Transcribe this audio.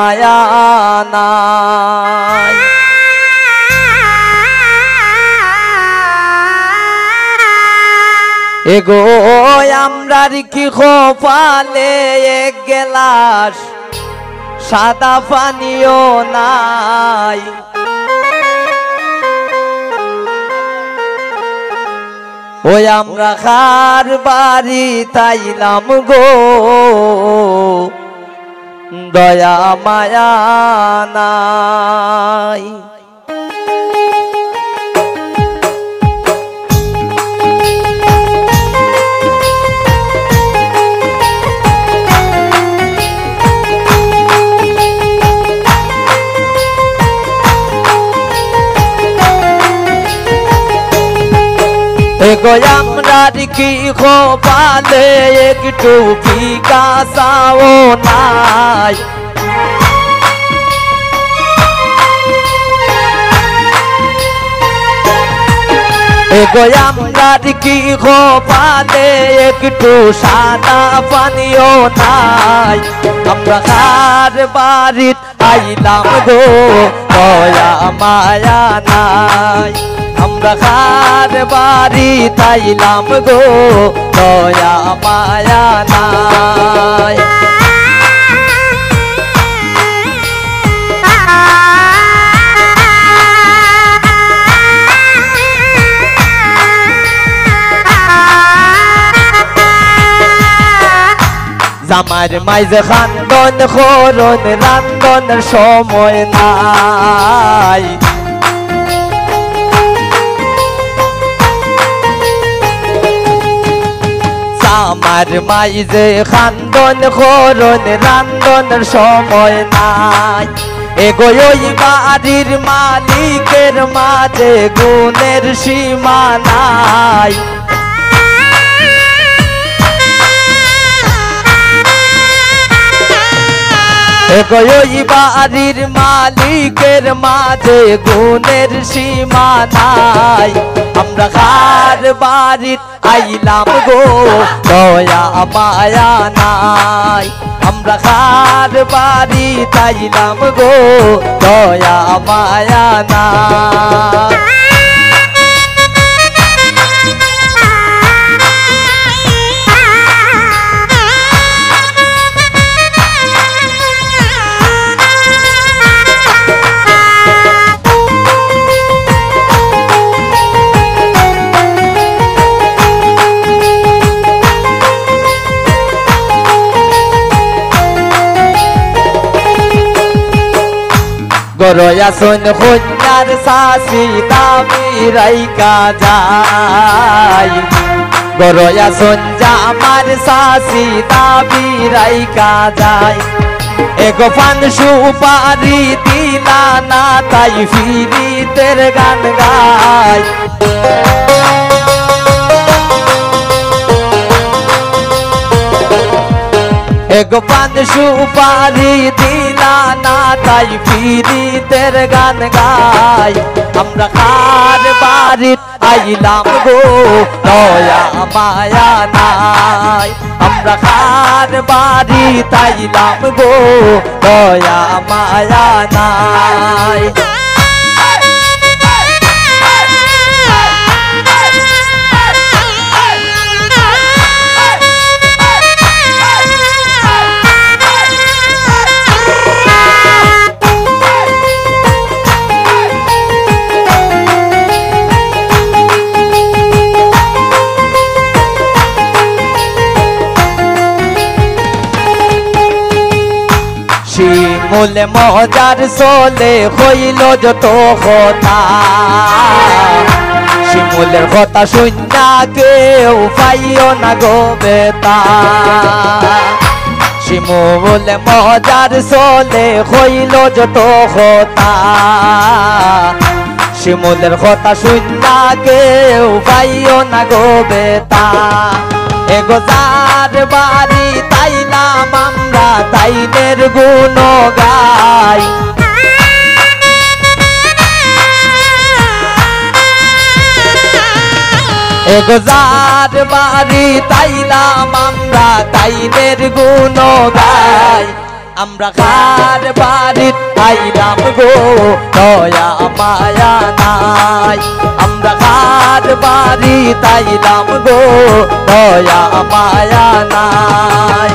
মায়া নাই। এগো আমরার কি খোপালে এক গেলাস সাদা পানিও নাই। ওই আমরা খার বাড়ি তাইলাম গো দয়া মায়া নাই। এগো আমরার কি খোপালে একটু বিকাশাও নাই। এগো আমরার কি খোপালে একটু সাদা পানিও নাই। আমরা খার বাড়িত আইলাম গো দয়া মায়া নাই। আমরা খার বাড়ি তাইলাম গো দয়া মায়া নাই। জামার মাইজে খান্দন খরণ রান্ধনের সময় নাই। আমার মাইজে খান্দন খরণ রান্ধনের সময় নাই। এগো ওই বাড়ির মালিকের মাঝে গুণের সীমা নাই। এগো ওই বাড়ির মালিকের মাঝে গুণের সীমা নাই। আমরা খার বাড়িত আইলাম গো দয়া মায়া নাই। আমরা খার বাড়ি তাইলাম গো দয়া মায়া নাই। গরয়া শোন কন্যার শাশি দামি রাইকা যায়। গরয়া শোন জামার শাশি দামি রাইকা যায়। এগো পান সুপারি দিলা না তাই ফিরিতের গান গায়। এগো পান সুপারি দিলা না তাই ফিরিতের গান গায়। আমরা খার বাড়িত আইলাম গো দয়া মায়া নাই। আমরা খার বাড়ি তাইলাম গো দয়া মায়া নাই। শিমুলে মজার চলে হইল যত কথা। শিমুলের কথা শুননা কেউ পাইও না গো বেতা। শিমুলে মজার চলে হইল যত কথা। শিমুলের কথা শুননা কেউ পাইও না গো বেতা। এগো যার বাড়ি তাইলাম আমরা তাইদের গুণ গাই। এগো যার বাড়ি তাইলাম আমরা তাইদের গুণ গাই। আমরা কার বাড়িত আইলাম গো দয়া মায়া নাই আমরা কার বাড়িত আইলাম গো দয়া মায়া নাই